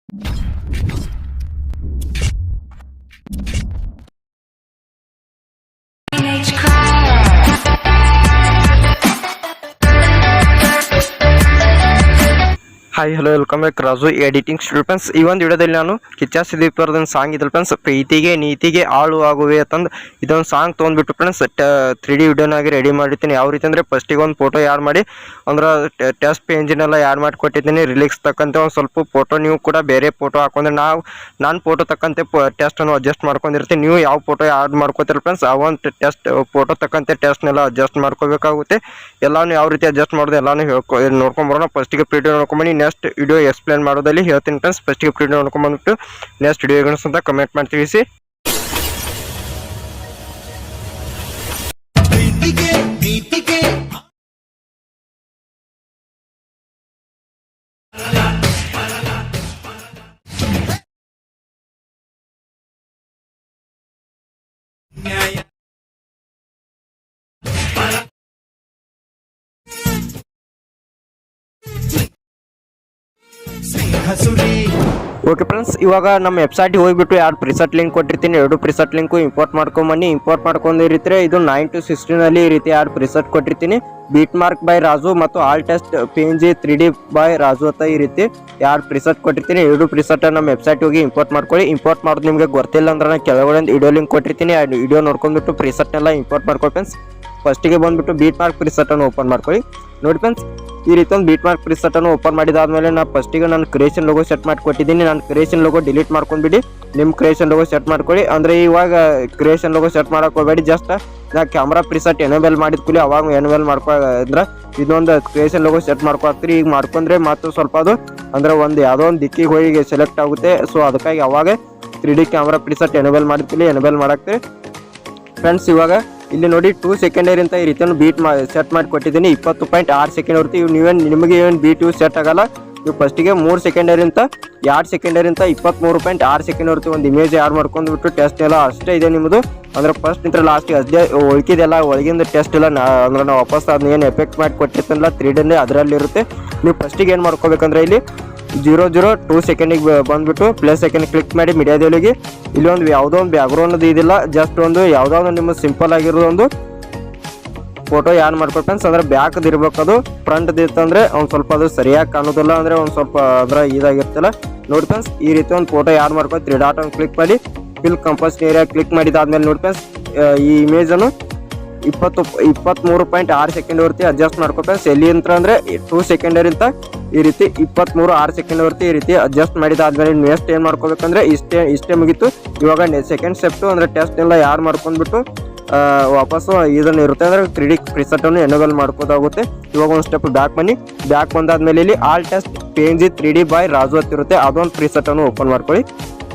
Hi hello welcome back Raju editing studio friends. ಈ ಒಂದು ವಿಡಿಯೋದಲ್ಲಿ ನಾನು ಕಿಚ್ಚ ಸುದೀಪ್ ಅವ್ರದ್ದು ಸಾಂಗ್ ಇದ್ದಲ್ಲಿ ಫ್ರೆಂಡ್ಸ್, ಪ್ರೀತಿಗೆ ನೀತಿಗೆ ಆಳು ಆಗುವೆ ಅಂತಂದು ಇದೊಂದು ಸಾಂಗ್ ತೊಗೊಂಡ್ಬಿಟ್ಟು ಫ್ರೆಂಡ್ಸ್ 3D ವಿಡಿಯೋನಾಗಿ ರೆಡಿ ಮಾಡಿರ್ತೀನಿ. ಯಾವ ರೀತಿ ಅಂದರೆ ಫಸ್ಟಿಗೆ ಒಂದು ಫೋಟೋ ಆ್ಯಡ್ ಮಾಡಿ ಅಂದ್ರೆ ಟೆಸ್ಟ್ ಪೇಂಜಿನೆಲ್ಲ ಆ್ಯಡ್ ಮಾಡಿ ಕೊಟ್ಟಿದ್ದೀನಿ. ರಿಲೀಕ್ಸ್ ತಕ್ಕಂತೆ ಒಂದು ಸ್ವಲ್ಪ ಫೋಟೋ ನೀವು ಕೂಡ ಬೇರೆ ಫೋಟೋ ಹಾಕೊಂಡ್ರೆ ನಾನು ಫೋಟೋ ತಕ್ಕಂತೆ ಟೆಸ್ಟನ್ನು ಅಡ್ಜಸ್ಟ್ ಮಾಡ್ಕೊಂಡಿರ್ತೀನಿ. ನೀವು ಯಾವ ಫೋಟೋ ಆ್ಯಡ್ ಮಾಡ್ಕೋತೀರ ಫ್ರೆಂಡ್ಸ್, ಆ ಒಂದು ಟೆಸ್ಟ್ ಫೋಟೋ ತಕ್ಕಂತೆ ಟೆಸ್ಟ್ನೆಲ್ಲ ಅಡ್ಜಸ್ಟ್ ಮಾಡ್ಕೋಬೇಕಾಗುತ್ತೆ. ಎಲ್ಲಾನು ಯಾವ ರೀತಿ ಅಡ್ಜಸ್ಟ್ ಮಾಡೋದು ಎಲ್ಲಾನು ನೋಡ್ಕೊಂಬರೋಣ. ಫಸ್ಟಿಗೆ ಪ್ರೀಡಿಯೋ ನೋಡ್ಕೊಂಬನ್ನಿ, ನೆಕ್ಸ್ಟ್ ವಿಡಿಯೋ ಎಕ್ಸ್ಪ್ಲೇನ್ ಮಾಡೋದಲ್ಲಿ ಹೇಳ್ತೀನಿ ಫ್ರೆಂಡ್ಸ್. ಫಸ್ಟಿಗೆ ಪ್ರೀಡಿಯೋ ನೋಡ್ಕೊಂಬಂದ್ಬಿಟ್ಟು ನೆಕ್ಸ್ಟ್ ವಿಡಿಯೋ ಅಂತ ಕಮೆಂಟ್ ಮಾಡಿ ತಿಳಿಸಿ. ಓಕೆ ಫ್ರೆಂಡ್ಸ್, ಇವಾಗ ನಮ್ಮ ವೆಬ್ಸೈಟ್ಗೆ ಹೋಗಿಬಿಟ್ಟು 2 ಪ್ರಿಸೆಟ್ ಲಿಂಕ್ ಕೊಟ್ಟಿರ್ತೀನಿ. 2 ಪ್ರಿಸೆಟ್ ಲಿಂಕು ಇಂಪೋರ್ಟ್ ಮಾಡ್ಕೊಂಬನ್ನಿ. ಇಂಪೋರ್ಟ್ ಮಾಡ್ಕೊಂಡಿರ್ತೀರಿ. ಇದು 9:16 ಈ ರೀತಿ 2 ಪ್ರಿಸೆಟ್ ಕೊಟ್ಟಿರ್ತೀನಿ. ಬೀಟ್ ಮಾರ್ಕ್ ಬೈ ರಾಜು ಮತ್ತು all test PNG 3D by Raju ಅಂತ ಈ ರೀತಿ 2 ಪ್ರಿಸೆಟ್ ಕೊಟ್ಟಿರ್ತೀನಿ. 2 ಪ್ರಿಸೆಟ್ ನಮ್ಮ ವೆಬ್ಸೈಟ್ ಹೋಗಿ ಇಂಪೋರ್ಟ್ ಮಾಡ್ಕೊಳ್ಳಿ. ಇಂಪೋರ್ಟ್ ಮಾಡೋದು ನಿಮಗೆ ಗೊತ್ತಿಲ್ಲ ಅಂದ್ರೆ ನಾನು ಕೆಳಗಡೆ ಒಂದು ವಿಡಿಯೋ ಲಿಂಕ್ ಕೊಟ್ಟಿರ್ತೀನಿ. ಆ ವಿಡಿಯೋ ನೋಡ್ಕೊಂಡ್ಬಿಟ್ಟು ಪ್ರಿಸೆಟ್ನೆಲ್ಲ ಇಂಪೋರ್ಟ್ ಮಾಡ್ಕೊಳ್ಳಿ ಫ್ರೆಂಡ್ಸ್. ಫಸ್ಟಿಗೆ ಬಂದುಬಿಟ್ಟು ಬೀಟ್ ಮಾರ್ಕ್ ಪ್ರಿಸೆಟನ್ನು ಓಪನ್ ಮಾಡ್ಕೊಳ್ಳಿ. ನೋಡಿ ಫ್ರೆಂಡ್ಸ್, ಈ ರೀತಿ ಒಂದು ಬೀಟ್ ಮಾರ್ಕ್ ಪ್ರಿಸೆಟನ್ನು ಓಪನ್ ಮಾಡಿದಾದ್ಮೇಲೆ ನಾನು ಫಸ್ಟಿಗೆ ನಾನು ಕ್ರಿಯೇಷನ್ ಲೋಗೋ ಸೆಟ್ ಮಾಡಿ ಕೊಟ್ಟಿದ್ದೀನಿ. ನಾನು ಕ್ರಿಯೇಷನ್ ಲೋಗೋ ಡಿಲೀಟ್ ಮಾಡ್ಕೊಂಡ್ಬಿಡಿ, ನಿಮ್ಮ ಕ್ರಿಯೇಷನ್ ಲೋಗೋ ಸೆಟ್ ಮಾಡ್ಕೊಳ್ಳಿ. ಅಂದರೆ ಇವಾಗ ಕ್ರಿಯೇಷನ್ ಲೋಗೋ ಸೆಟ್ ಮಾಡೋಕೆ ಹೋಗಬೇಡಿ. ಜಸ್ಟ್ ನಾ ಕ್ಯಾಮ್ರಾ ಪ್ರಿಸೆಟ್ ಎನೇಬಲ್ ಮಾಡಿದ ಕೂಲಿ ಅವಾಗ ಎನೇಬಲ್ ಮಾಡ್ಕೊ ಅಂದ್ರೆ ಇದೊಂದು ಕ್ರಿಯೇಷನ್ ಲೋಗೋ ಸೆಟ್ ಮಾಡ್ಕೊಳ್ತೀರಿ. ಈಗ ಮಾಡ್ಕೊಂಡ್ರೆ ಮತ್ತು ಸ್ವಲ್ಪ ಅದು ಅಂದರೆ ಒಂದು ಯಾವುದೋ ಒಂದು ದಿಕ್ಕಿಗೆ ಹೋಗಿ ಸೆಲೆಕ್ಟ್ ಆಗುತ್ತೆ. ಸೊ ಅದಕ್ಕಾಗಿ ಅವಾಗ 3D ಕ್ಯಾಮ್ರಾ ಪ್ರಿಸೆಟ್ ಎನೇಬಲ್ ಮಾಡಿರ್ತೀವಿ, ಎನೇಬಲ್ ಮಾಡಾಕ್ತೀವಿ ಫ್ರೆಂಡ್ಸ್. ಇವಾಗ ಇಲ್ಲಿ ನೋಡಿ 2 ಸೆಕೆಂಡರಿ ಅಂತ ಈ ರೀತಿಯನ್ನು ಬೀಟ್ ಸೆಟ್ ಮಾಡಿ ಕೊಟ್ಟಿದ್ದೀನಿ. 20.6 ಸೆಕೆಂಡ್ ಹೊರ್ತು ನಿಮಗೆ ಏನು ಬೀಟ್ ಸೆಟ್ ಆಗಲ್ಲ. ನೀವು ಫಸ್ಟಿಗೆ 3 ಸೆಕೆಂಡರಿ ಅಂತ 2 ಸೆಕೆಂಡರಿ ಅಂತ 23.6 ಸೆಕೆಂಡ್ ಹೊರ್ತು ಒಂದು ಇಮೇಜ್ ಆ್ಯಡ್ ಮಾಡ್ಕೊಂಡ್ಬಿಟ್ಟು ಟೆಸ್ಟ್ ಎಲ್ಲ ಅಷ್ಟೇ ಇದೆ ನಿಮ್ಮದು. ಅಂದ್ರೆ ಫಸ್ಟ್ ನಿಂತ ಲಾಸ್ಟಿಗೆ ಅಷ್ಟೇ ಉಳ್ಕಿದೆಲ್ಲ ಒಳಗಿಂದ ಟೆಸ್ಟ್ ಎಲ್ಲ ಅಂದ್ರೆ ನಾವು ವಾಪಸ್ ಅದನ್ನ ಏನು ಎಫೆಕ್ಟ್ ಮಾಡಿ ಕೊಟ್ಟಿರ್ತಲ್ಲ 3D ಅದರಲ್ಲಿರುತ್ತೆ. ನೀವು ಫಸ್ಟಿಗೆ ಏನು ಮಾಡ್ಕೋಬೇಕಂದ್ರೆ ಇಲ್ಲಿ 0.02 ಸೆಕೆಂಡಿಗೆ ಬಂದುಬಿಟ್ಟು ಪ್ಲಸ್ ಸೆಕೆಂಡ್ ಕ್ಲಿಕ್ ಮಾಡಿ ಮೀಡಿಯಾದೊಳಗೆ ಇಲ್ಲಿ ಒಂದು ಯಾವುದೋ ಒಂದು ಬ್ಯಾಕ್ಗ್ರೌಂಡ್ ಇದಿಲ್ಲ, ಜಸ್ಟ್ ಒಂದು ಯಾವುದೋ ಒಂದು ನಿಮ್ಮ ಸಿಂಪಲ್ ಆಗಿರೋದು ಒಂದು ಫೋಟೋ ಆ್ಯಡ್ ಮಾಡ್ಕೊ ಫ್ರೆಂಡ್ಸ್. ಅಂದ್ರೆ ಬ್ಯಾಕ್ದು ಇರ್ಬೇಕು, ಅದು ಫ್ರಂಟ್ದು ಇತ್ತಂದ್ರೆ ಒಂದು ಸ್ವಲ್ಪ ಅದು ಸರಿಯಾಗಿ ಕಾಣೋದಿಲ್ಲ, ಅಂದರೆ ಒಂದು ಸ್ವಲ್ಪ ಅಂದ್ರೆ ಇದಾಗಿರ್ತಲ್ಲ. ನೋಡಿ ಫ್ರೆಂಡ್ಸ್, ಈ ರೀತಿ ಒಂದು ಫೋಟೋ ಆ್ಯಡ್ ಮಾಡ್ಕೊ 3 ಡಾಟ್ ಒಂದು ಕ್ಲಿಕ್ ಮಾಡಿ ಫಿಲ್ ಕಂಪೋಸ್ ಏರಿಯಾ ಕ್ಲಿಕ್ ಮಾಡಿದಾದ್ಮೇಲೆ ನೋಡಿ ಫ್ರೆಂಡ್ಸ್, ಈ ಇಮೇಜನ್ನು 23.6 ಸೆಕೆಂಡ್ ಹೊರ್ತಿ ಅಡ್ಜಸ್ಟ್ ಮಾಡ್ಕೊ ಫ್ರೆಂಡ್ಸ್. ಎಲ್ಲಿ ಅಂತ ಅಂದರೆ 2 ಸೆಕೆಂಡರಿ ಅಂತ ಈ ರೀತಿ 23.6 ಸೆಕೆಂಡ್ ಹೊರ್ತಿ ಈ ರೀತಿ ಅಡ್ಜಸ್ಟ್ ಮಾಡಿದಾದ್ಮೇಲೆ ನೆಕ್ಸ್ಟ್ ಏನು ಮಾಡ್ಕೋಬೇಕಂದ್ರೆ ಇಷ್ಟೇ ಮುಗೀತು. ಇವಾಗ ಸೆಕೆಂಡ್ ಸ್ಟೆಪ್ಟು ಅಂದರೆ ಟೆಸ್ಟ್ ಎಲ್ಲ ಯಾರು ಮಾಡ್ಕೊಂಡ್ಬಿಟ್ಟು ವಾಪಸ್ಸು ಇದನ್ನು ಇರುತ್ತೆ ಅಂದರೆ 3D ಪ್ರಿಸೆಟನ್ನು ಎನೇಬಲ್ ಮಾಡ್ಕೋದಾಗುತ್ತೆ. ಇವಾಗ ಒಂದು ಸ್ಟೆಪ್ ಬ್ಯಾಕ್ ಬನ್ನಿ. ಬ್ಯಾಕ್ ಬಂದಾದ್ಮೇಲೆ ಇಲ್ಲಿ all test PNG 3D by Raju ಅಂತಿರುತ್ತೆ, ಅದೊಂದು ಪ್ರಿಸೆಟನ್ನು ಓಪನ್ ಮಾಡ್ಕೊಳ್ಳಿ.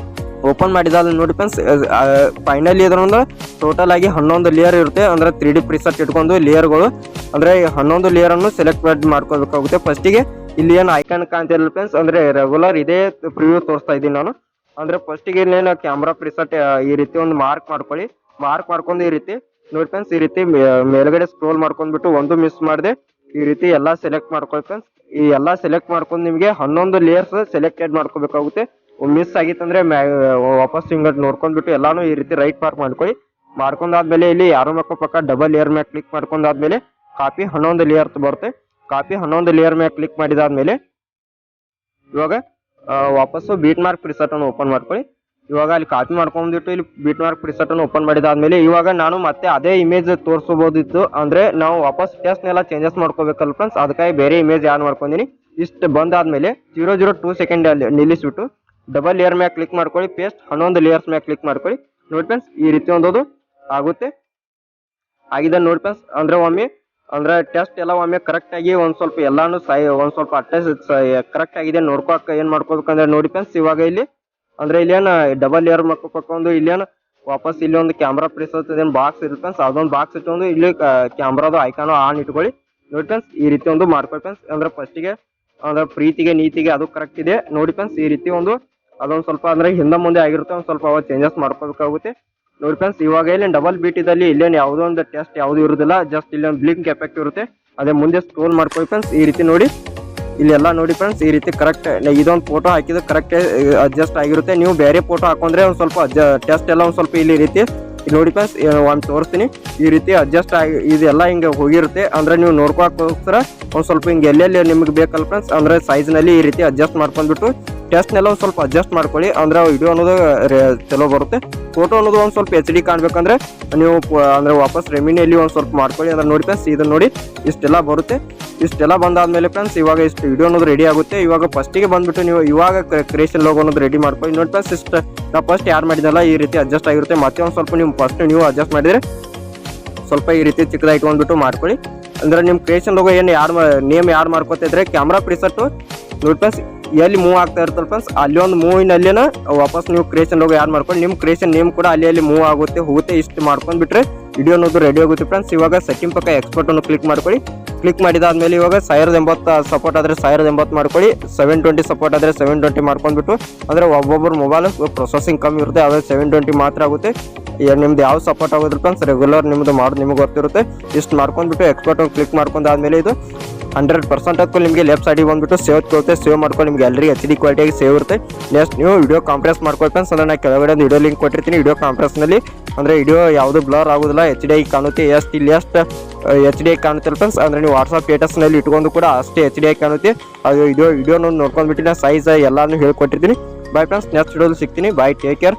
ಓಪನ್ ಮಾಡಿದಾದ್ಮೇಲೆ ನೋಡಿ ಫ್ರೆಂಡ್ಸ್, ಫೈನಲಿ ಇದರೊಂದು ಟೋಟಲ್ ಆಗಿ 11 ಲೇಯರ್ ಇರುತ್ತೆ. ಅಂದರೆ 3D ಪ್ರಿಸೆಟ್ ಇಟ್ಕೊಂಡು ಲೇಯರ್ಗಳು ಅಂದರೆ 11 ಲೇಯರನ್ನು ಸೆಲೆಕ್ಟ್ ಮಾಡ್ಕೋಬೇಕಾಗುತ್ತೆ. ಫಸ್ಟಿಗೆ ಇಲ್ಲಿ ಏನು ಐಕಾನ್ ಕಾಣ್ತಿರಲ್ಲ ಫ್ರೆಂಡ್ಸ್, ಅಂದರೆ ರೆಗ್ಯುಲರ್ ಇದೇ ಪ್ರಿವ್ಯೂ ತೋರಿಸ್ತಾ ಇದ್ದೀನಿ ನಾನು. ಅಂದರೆ ಫಸ್ಟಿಗೆ ಇಲ್ಲೇನು ಕ್ಯಾಮ್ರಾ ಪ್ರಿಸೆಟ್ ಈ ರೀತಿ ಒಂದು ಮಾರ್ಕ್ ಮಾಡ್ಕೊಳ್ಳಿ. ಮಾರ್ಕ್ ಮಾಡ್ಕೊಂಡು ಈ ರೀತಿ ನೋಡಿ ಫ್ರೆಂಡ್ಸ್, ಈ ರೀತಿ ಮೇಲ್ಗಡೆ ಸ್ಕ್ರೋಲ್ ಮಾಡ್ಕೊಂಡ್ಬಿಟ್ಟು ಒಂದು ಮಿಸ್ ಮಾಡಿದೆ ಈ ರೀತಿ ಎಲ್ಲ ಸೆಲೆಕ್ಟ್ ಮಾಡ್ಕೊಳ್ಳಿ ಫ್ರೆಂಡ್ಸ್. ಈ ಎಲ್ಲ ಸೆಲೆಕ್ಟ್ ಮಾಡ್ಕೊಂಡು ನಿಮಗೆ 11 ಲೇಯರ್ಸ್ ಸೆಲೆಕ್ಟೆಡ್ ಮಾಡ್ಕೋಬೇಕಾಗುತ್ತೆ. ಮಿಸ್ ಆಗಿತ್ತಂದ್ರೆ ವಾಪಸ್ ಹಿಂಗೆ ನೋಡ್ಕೊಂಡ್ಬಿಟ್ಟು ಎಲ್ಲಾನು ಈ ರೀತಿ ರೈಟ್ ಮಾರ್ಕ್ ಮಾಡ್ಕೊಳ್ಳಿ. ಮಾಡ್ಕೊಂಡಾದ್ಮೇಲೆ ಇಲ್ಲಿ ಯಾರೋ ಪಕ್ಕ ಡಬಲ್ ಲೇಯರ್ ಮ್ಯಾಗ ಕ್ಲಿಕ್ ಮಾಡ್ಕೊಂಡಾದ್ಮೇಲೆ ಕಾಪಿ 11 ಲೇಯರ್ ಬರುತ್ತೆ. ಕಾಪಿ 11 ಲೇಯರ್ ಮ್ಯಾಗ ಕ್ಲಿಕ್ ಮಾಡಿದಾದ್ಮೇಲೆ ಇವಾಗ ವಾಪಸ್ಸು ಬೀಟ್ ಮಾರ್ಕ್ ಪ್ರಿಸೆಟನ್ನು ಓಪನ್ ಮಾಡ್ಕೊಳ್ಳಿ. ಇವಾಗ ಅಲ್ಲಿ ಕಾಪಿ ಮಾಡ್ಕೊಂಡ್ಬಿಟ್ಟು ಇಲ್ಲಿ ಬೀಟ್ ಮಾರ್ಕ್ ಪ್ರಿಸೆಟನ್ನು ಓಪನ್ ಮಾಡಿದಾದ್ಮೇಲೆ ಇವಾಗ ನಾನು ಮತ್ತೆ ಅದೇ ಇಮೇಜ್ ತೋರಿಸಬಹುದಿತ್ತು. ಅಂದರೆ ನಾವು ವಾಪಸ್ ಟೆಸ್ಟ್ನೆಲ್ಲ ಚೇಂಜಸ್ ಮಾಡ್ಕೋಬೇಕಲ್ಲ ಫ್ರೆಂಡ್ಸ್, ಅದಕ್ಕಾಗಿ ಬೇರೆ ಇಮೇಜ್ ಆ್ಯಡ್ ಮಾಡ್ಕೊಂಡಿನಿ. ಇಷ್ಟು ಬಂದಾದ್ಮೇಲೆ 0.02 ಸೆಕೆಂಡ್ ಅಲ್ಲಿ ನಿಲ್ಲಿಸ್ಬಿಟ್ಟು ಡಬಲ್ ಲೇಯರ್ ಮ್ಯಾಗ ಕ್ಲಿಕ್ ಮಾಡ್ಕೊಳ್ಳಿ. ಪೇಸ್ಟ್ 11 ಲೇಯರ್ಸ್ ಮ್ಯಾಗ ಕ್ಲಿಕ್ ಮಾಡ್ಕೊಳ್ಳಿ. ನೋಡಿ ಫ್ರೆಂಡ್ಸ್, ಈ ರೀತಿ ಒಂದದು ಆಗುತ್ತೆ. ಆಗಿದೆ ನೋಡಿ ಫ್ರೆಂಡ್ಸ್. ಅಂದರೆ ಒಮ್ಮೆ ಅಂದರೆ ಟೆಸ್ಟ್ ಎಲ್ಲ ಒಮ್ಮೆ ಕರೆಕ್ಟಾಗಿ ಒಂದು ಸ್ವಲ್ಪ ಎಲ್ಲಾನು ಒಂದು ಸ್ವಲ್ಪ ಅಟ್ಯಾಚ್ ಕರೆಕ್ಟ್ ಆಗಿದೆ ನೋಡ್ಕೊಳಕ್ಕೆ ಏನು ಮಾಡ್ಕೋಬೇಕಂದ್ರೆ ನೋಡಿ ಫ್ರೆಂಡ್ಸ್, ಇವಾಗ ಇಲ್ಲಿ ಅಂದರೆ ಇಲ್ಲೇನು ಡಬಲ್ ಲೇಯರ್ ಮಾಡ್ಕೋಕೊಂಡು ಇಲ್ಲೇನು ವಾಪಸ್ ಇಲ್ಲಿ ಒಂದು ಕ್ಯಾಮ್ರಾ ಪ್ರಿಸೆಟ್ ಏನು ಬಾಕ್ಸ್ ಇರುತ್ತೆ ಫ್ರೆಂಡ್ಸ್, ಅದೊಂದು ಬಾಕ್ಸ್ ಇಟ್ಕೊಂಡು ಇಲ್ಲಿ ಕ್ಯಾಮ್ರಾದು ಐಕಾನು ಆನ್ ಇಟ್ಕೊಳ್ಳಿ. ನೋಡಿ ಫ್ರೆಂಡ್ಸ್, ಈ ರೀತಿ ಒಂದು ಮಾಡ್ಕೊಳ್ಳಿ ಫ್ರೆಂಡ್ಸ್. ಅಂದರೆ ಫಸ್ಟಿಗೆ ಅಂದರೆ ಪ್ರೀತಿಗೆ ನೀತಿಗೆ ಅದು ಕರೆಕ್ಟ್ ಇದೆ ನೋಡಿ ಫ್ರೆಂಡ್ಸ್. ಈ ರೀತಿ ಒಂದು ಅದೊಂದು ಸ್ವಲ್ಪ ಅಂದರೆ ಹಿಂದೆ ಮುಂದೆ ಆಗಿರುತ್ತೆ, ಒಂದು ಸ್ವಲ್ಪ ಅವಾಗ ಚೇಂಜಸ್ ಮಾಡ್ಕೋಬೇಕಾಗುತ್ತೆ ನೋಡಿ ಫ್ರೆಂಡ್ಸ್. ಇವಾಗ ಇಲ್ಲಿ ಡಬಲ್ ಬೀಟಿದಲ್ಲಿ ಇಲ್ಲೇನು ಯಾವುದೋ ಒಂದು ಟೆಸ್ಟ್ ಯಾವುದು ಇರೋದಿಲ್ಲ, ಜಸ್ಟ್ ಇಲ್ಲಿ ಒಂದು ಬ್ಲಿಂಕ್ ಎಫೆಕ್ಟ್ ಇರುತ್ತೆ. ಅದೇ ಮುಂದೆ ಸ್ಕ್ರೋಲ್ ಮಾಡ್ಕೊಳ್ಳಿ ಫ್ರೆಂಡ್ಸ್. ಈ ರೀತಿ ನೋಡಿ ಇಲ್ಲೆಲ್ಲ ನೋಡಿ ಫ್ರೆಂಡ್ಸ್ ಈ ರೀತಿ ಕರೆಕ್ಟ್ ಇದೊಂದು ಫೋಟೋ ಹಾಕಿದ್ರೆ ಕರೆಕ್ಟ್ ಅಡ್ಜಸ್ಟ್ ಆಗಿರುತ್ತೆ. ನೀವು ಬೇರೆ ಫೋಟೋ ಹಾಕೊಂಡ್ರೆ ಒಂದು ಸ್ವಲ್ಪ ಟೆಸ್ಟ್ ಎಲ್ಲ ಒಂದು ಸ್ವಲ್ಪ ಇಲ್ಲಿ ರೀತಿ ನೋಡಿ ಫ್ರೆಂಡ್ಸ್ ಒಂದು ತೋರಿಸ್ತೀನಿ. ಈ ರೀತಿ ಅಡ್ಜಸ್ಟ್ ಆಗಿ ಇದೆಲ್ಲ ಹಿಂಗೆ ಹೋಗಿರುತ್ತೆ. ಅಂದ್ರೆ ನೀವು ನೋಡ್ಕೋಕ್ಕೋಸ್ಕರ ಒಂದು ಸ್ವಲ್ಪ ಹಿಂಗೆ ಎಲ್ಲೆಲ್ಲಿ ನಿಮ್ಗೆ ಬೇಕಲ್ಲ ಫ್ರೆಂಡ್ಸ್ ಅಂದ್ರೆ ಸೈಜ್ನಲ್ಲಿ ಈ ರೀತಿ ಅಡ್ಜಸ್ಟ್ ಮಾಡ್ಕೊಂಡ್ಬಿಟ್ಟು ಟೆಸ್ಟ್ನೆಲ್ಲ ಒಂದು ಸ್ವಲ್ಪ ಅಡ್ಜಸ್ಟ್ ಮಾಡ್ಕೊಳ್ಳಿ. ಅಂದ್ರೆ ವಿಡಿಯೋ ಅನ್ನೋದು ಚಲೋ ಬರುತ್ತೆ. ಫೋಟೋ ಅನ್ನೋದು ಒಂದು ಸ್ವಲ್ಪ HD ಕಾಣ್ಬೇಕಂದ್ರೆ ನೀವು ಅಂದ್ರೆ ವಾಪಸ್ ರೆಮಿನಿಯಲ್ಲಿ ಒಂದು ಸ್ವಲ್ಪ ಮಾಡ್ಕೊಳ್ಳಿ. ಅಂದ್ರೆ ನೋಡಿ ಫ್ರೆಂಡ್ಸ್ ಇದನ್ನ ನೋಡಿ ಇಷ್ಟೆಲ್ಲ ಬರುತ್ತೆ. ಇಷ್ಟೆಲ್ಲ ಬಂದಾದ್ಮೇಲೆ ಫ್ರೆಂಡ್ಸ್ ಇವಾಗ ಇಷ್ಟು ವಿಡಿಯೋ ಅನ್ನೋದು ರೆಡಿ ಆಗುತ್ತೆ. ಇವಾಗ ಫಸ್ಟಿಗೆ ಬಂದ್ಬಿಟ್ಟು ನೀವು ಇವಾಗ ಕ್ರಿಯೇಷನ್ ಲೋಗೋ ಅನ್ನೋದು ರೆಡಿ ಮಾಡ್ಕೊಳ್ಳಿ. ನೋಡಿ ಫ್ರೆಂಡ್ಸ್ ಇಷ್ಟು ನಾವು ಫಸ್ಟ್ ಯಾರು ಮಾಡಿದಲ್ಲ ಈ ರೀತಿ ಅಡ್ಜಸ್ಟ್ ಆಗಿರುತ್ತೆ. ಮತ್ತೆ ಒಂದು ಸ್ವಲ್ಪ ನೀವು ಫಸ್ಟ್ ನೀವು ಅಡ್ಜಸ್ಟ್ ಮಾಡಿದರೆ ಸ್ವಲ್ಪ ಈ ರೀತಿ ಚಿಕ್ಕದಾಗಿ ಇಟ್ಕೊಂಡ್ಬಿಟ್ಟು ಮಾಡ್ಕೊಳ್ಳಿ. ಅಂದ್ರೆ ನಿಮ್ಮ ಕ್ರಿಯೇಷನ್ ಲೋಗೋ ಏನು ನೇಮ್ ಯಾರು ಮಾಡ್ಕೊತಾ ಇದ್ರೆ ಕ್ಯಾಮ್ರಾ ಪ್ರಿಸೆಟ್ಟು ನೋಡಿ ಫ್ರೆಂಡ್ಸ್ ಎಲ್ಲಿ ಮೂವ್ ಆಗ್ತಾ ಇರ್ತಲ್ಲ ಫ್ರೆಂಡ್ಸ್ ಅಲ್ಲಿ ಒಂದು ಮೂವಿನಲ್ಲಿನ ವಾಪಸ್ ನೀವು ಕ್ರಿಯೇಷನ್ ಲೋಗೋ ಯಾರು ಮಾಡ್ಕೊಂಡು ನಿಮ್ಮ ಕ್ರಿಯೇಷನ್ ನೇಮ್ ಕೂಡ ಅಲ್ಲಿ ಮೂವ್ ಆಗುತ್ತೆ ಹೋಗುತ್ತೆ. ಇಷ್ಟು ಮಾಡ್ಕೊಂಡ್ಬಿಟ್ರೆ ವಿಡಿಯೋ ಅನ್ನೋದು ರೆಡಿ ಆಗುತ್ತೆ ಫ್ರೆಂಡ್ಸ್. ಇವಾಗ ಸೆಟ್ಟಿಂಗ್ ಪಕ್ಕ ಎಕ್ಸ್ಪೋರ್ಟ್ ಅನ್ನು ಕ್ಲಿಕ್ ಮಾಡ್ಕೊಳ್ಳಿ. ಕ್ಲಿಕ್ ಮಾಡಿದಾದ್ಮೇಲೆ ಇವಾಗ 1080 ಸಪೋರ್ಟ್ ಆದರೆ 1080 ಮಾಡ್ಕೊಳ್ಳಿ. 720 ಸಪೋರ್ಟ್ ಆದರೆ 720 ಮಾಡ್ಕೊಂಡ್ಬಿಟ್ಟು ಅಂದ್ರೆ ಒಬ್ಬೊಬ್ಬರು ಮೊಬೈಲ್ ಪ್ರೊಸೆಸಿಂಗ್ ಕಮ್ಮಿ ಇರುತ್ತೆ. ಅದೇ 720 ಮಾತ್ರ ಆಗುತ್ತೆ. ನಿಮ್ದು ಯಾವ ಸಪೋರ್ಟ್ ಆಗೋದ್ರ ಫ್ರೆಂಡ್ಸ್ ರೆಗ್ಯುಲರ್ ನಿಮ್ದು ಮಾಡೋದು ನಿಮಗೆ ಗೊತ್ತಿರುತ್ತೆ. ಇಷ್ಟು ಮಾಡ್ಕೊಂಡ್ಬಿಟ್ಟು ಎಕ್ಸ್ಪೋರ್ಟ್ ಅನ್ನು ಕ್ಲಿಕ್ ಮಾಡ್ಕೊಂಡಾದ್ಮೇಲೆ ಇದು 100% ಅದಕ್ಕೂ ನಿಮಗೆ ಲೆಫ್ಟ್ ಸೈಡಿಗೆ ಬಂದ್ಬಿಟ್ಟು ಸೇವ್ ತೋರುತ್ತೆ. ಸೇವ್ ಮಾಡ್ಕೊಂಡು ನಿಮ್ಗೆ ಎಲ್ಲರಿಗೆ HD ಕ್ವಾಲಿಟಿಯಾಗಿ ಸೇವ್ ಇರುತ್ತೆ. ನೆಕ್ಸ್ಟ್ ನೀವು ವಿಡಿಯೋ ಕಾಂಪ್ರೆಸ್ ಮಾಡ್ಕೊಳ್ಳಿ ಫ್ರೆಂಡ್ಸ್. ಅಂದ್ರೆ ನಾನು ಕೆಳಗಡೆ ಒಂದು ವಿಡಿಯೋ ಲಿಂಕ್ ಕೊಟ್ಟಿರ್ತೀನಿ. ವಿಡಿಯೋ ಕಾಂಪ್ರೆಸ್ನಲ್ಲಿ ಅಂದರೆ ವಿಡಿಯೋ ಯಾವುದು ಬ್ಲರ್ ಆಗೋದಿಲ್ಲ HD ಕಾಣುತ್ತೆ. ಇಲ್ಲಿ ಎಷ್ಟು HD ಕಾಣುತ್ತೆ ಫ್ರೆಂಡ್ಸ್ ಅಂದ್ರೆ ನೀವು ವಾಟ್ಸಪ್ ಸ್ಟೇಟಸ್ನಲ್ಲಿ ಇಟ್ಕೊಂಡು ಕೂಡ ಅಷ್ಟೇ HD ಕಾಣುತ್ತೆ. ಅದು ವಿಡಿಯೋನ ನೋಡ್ಕೊಂಡ್ಬಿಟ್ಟು ನಾನು ಸೈಜ್ ಎಲ್ಲಾನು ಹೇಳ್ಕೊಟ್ಟಿರ್ತೀನಿ. ಬೈ ಫ್ರೆಂಡ್ಸ್ ನೆಕ್ಸ್ಟ್ ವಿಡಿಯೋದಲ್ಲಿ ಸಿಗ್ತೀನಿ. Bye take care.